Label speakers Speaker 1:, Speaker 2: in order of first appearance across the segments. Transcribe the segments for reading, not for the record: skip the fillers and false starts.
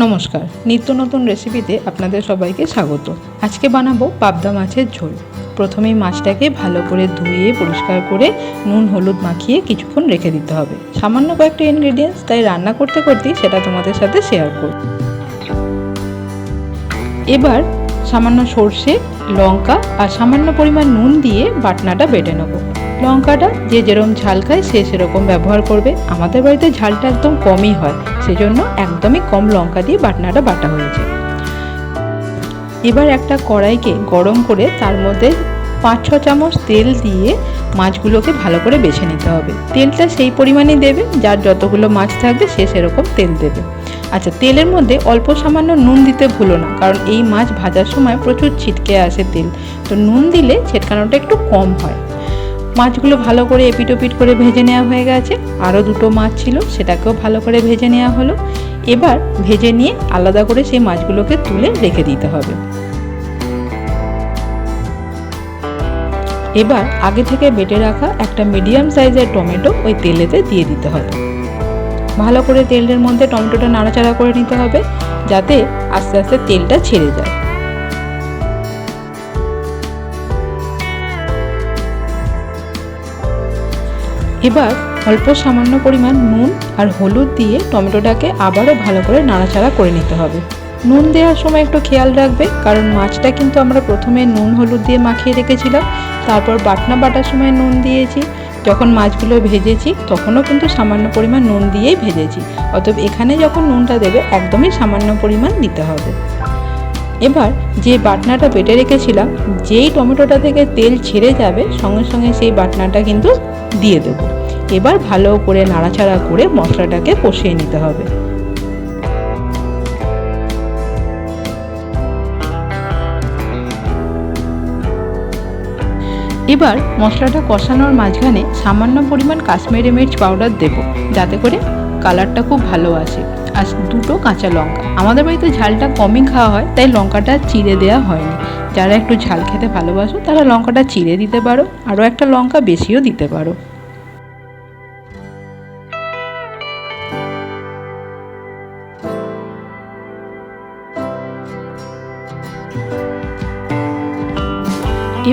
Speaker 1: নমস্কার, নিত্য নতুন রেসিপিতে আপনাদের সবাইকে স্বাগত। আজকে বানাবো পাবদা মাছের ঝোল। প্রথমেই মাছটাকে ভালো করে ধুয়ে পরিষ্কার করে নুন হলুদ মাখিয়ে কিছুক্ষণ রেখে দিতে হবে। সামান্য কয়েকটা ইনগ্রেডিয়েন্টস, তাই রান্না করতে করতেই সেটা তোমাদের সাথে শেয়ার করব। এবার সামান্য সর্ষে, লঙ্কা আর সামান্য পরিমাণ নুন দিয়ে বাটনাটা বেটে নেব। লঙ্কাটা যে যেরকম ঝাল খায় সে সেরকম ব্যবহার করবে। আমাদের বাড়িতে ঝালটা একদম কমই হয়, সেজন্য একদমই কম লঙ্কা দিয়ে বাটনাটা বাটা হয়েছে। এবার একটা কড়াইকে গরম করে তার মধ্যে 5-6 চামচ তেল দিয়ে মাছগুলোকে ভালো করে বেছে নিতে হবে। তেলটা সেই পরিমাণেই দেবে, যার যতগুলো মাছ থাকবে সে সেরকম তেল দেবে। আচ্ছা, তেলের মধ্যে অল্প সামান্য নুন দিতে ভুলো না, কারণ এই মাছ ভাজার সময় প্রচুর ছিটকে আসে তেল, তো নুন দিলে ছিটকানোটা একটু কম হয়। মাছগুলো ভালো করে এপিট ওপিট করে ভেজে নেওয়া হয়ে গেছে। আরও দুটো মাছ ছিল, সেটাকেও ভালো করে ভেজে নেওয়া হলো। এবার ভেজে নিয়ে আলাদা করে সেই মাছগুলোকে তুলে রেখে দিতে হবে। এবার আগে থেকে বেটে রাখা একটা মিডিয়াম সাইজের টমেটো ওই তেলেতে দিয়ে দিতে হবে। ভালো করে তেলের মধ্যে টমেটোটা নাড়াচাড়া করে নিতে হবে, যাতে আস্তে আস্তে তেলটা ছেড়ে যায়। এবার অল্প সামান্য পরিমাণ নুন আর হলুদ দিয়ে টমেটোটাকে আবারও ভালো করে নাড়াচাড়া করে নিতে হবে। নুন দেওয়ার সময় একটু খেয়াল রাখবে, কারণ মাছটা কিন্তু আমরা প্রথমে নুন হলুদ দিয়ে মাখিয়ে রেখেছিলাম, তারপর বাটনা বাটার সময় নুন দিয়েছি। যখন মাছগুলো ভেজেছি তখনও কিন্তু সামান্য পরিমাণ নুন দিয়েই ভেজেছি, অতএব এখানে যখন নুনটা দেবে একদমই সামান্য পরিমাণ দিতে হবে। এবার যে বাটনাটা বেটে রেখেছিলাম, যেই টমেটোটা থেকে তেল ছেড়ে যাবে সঙ্গে সঙ্গে সেই বাটনাটা কিন্তু দিয়ে দেবো। এবার ভালো করে নাড়াচাড়া করে মশলাটাকে কষিয়ে নিতে হবে। এবার মশলাটা কষানোর মাঝখানে সামান্য পরিমাণ কাশ্মীরি মির্চ পাউডার দেব, যাতে করে কালারটা খুব ভালো আসে। আর দুটো কাঁচা লঙ্কা, আমাদের বাড়িতে ঝালটা কমই খাওয়া হয়, তাই লঙ্কাটা চিড়ে দেওয়া হয়নি। যারা একটু ঝাল খেতে ভালোবাসো তারা লঙ্কাটা চিড়ে দিতে পারো, আরও একটা লঙ্কা বেশিও দিতে পারো।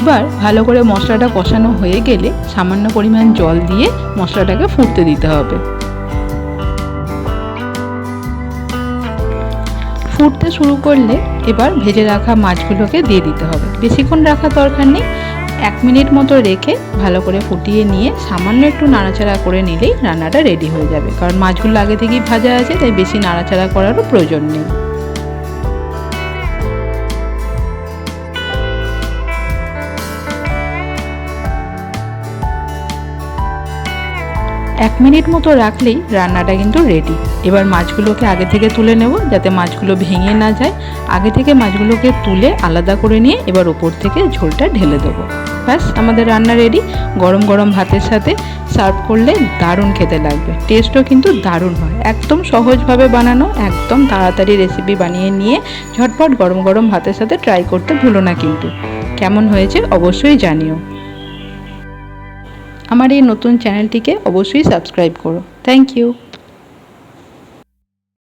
Speaker 1: এবার ভালো করে মশলাটা কষানো হয়ে গেলে সামান্য পরিমাণ জল দিয়ে মশলাটাকে ফুটতে দিতে হবে। ফুটতে শুরু করলে এবার ভেজে রাখা মাছগুলোকে দিয়ে দিতে হবে। বেশিক্ষণ রাখার দরকার নেই, 1 মিনিট মতো রেখে ভালো করে ফুটিয়ে নিয়ে সামান্য একটু নাড়াচাড়া করে নিলেই রান্নাটা রেডি হয়ে যাবে, কারণ মাছগুলো আগে থেকেই ভাজা আছে, তাই বেশি নাড়াচাড়া করারও প্রয়োজন নেই। 1 মিনিট মতো রাখলেই রান্নাটা কিন্তু রেডি। এবার মাছগুলোকে আগে থেকে তুলে নেব, যাতে মাছগুলো ভেঙে না যায়। আগে থেকে মাছগুলোকে তুলে আলাদা করে নিয়ে এবার ওপর থেকে ঝোলটা ঢেলে দেবো। ব্যাস, আমাদের রান্না রেডি। গরম গরম ভাতের সাথে সার্ভ করলে দারুণ খেতে লাগবে। টেস্টও কিন্তু দারুণ হয়। একদম সহজভাবে বানানো, একদম তাড়াতাড়ি রেসিপি বানিয়ে নিয়ে ঝটপট গরম গরম ভাতের সাথে ট্রাই করতে ভুলো না কিন্তু। কেমন হয়েছে অবশ্যই জানিও। আমার এই নতুন চ্যানেলটিকে অবশ্যই সাবস্ক্রাইব করো। Thank you.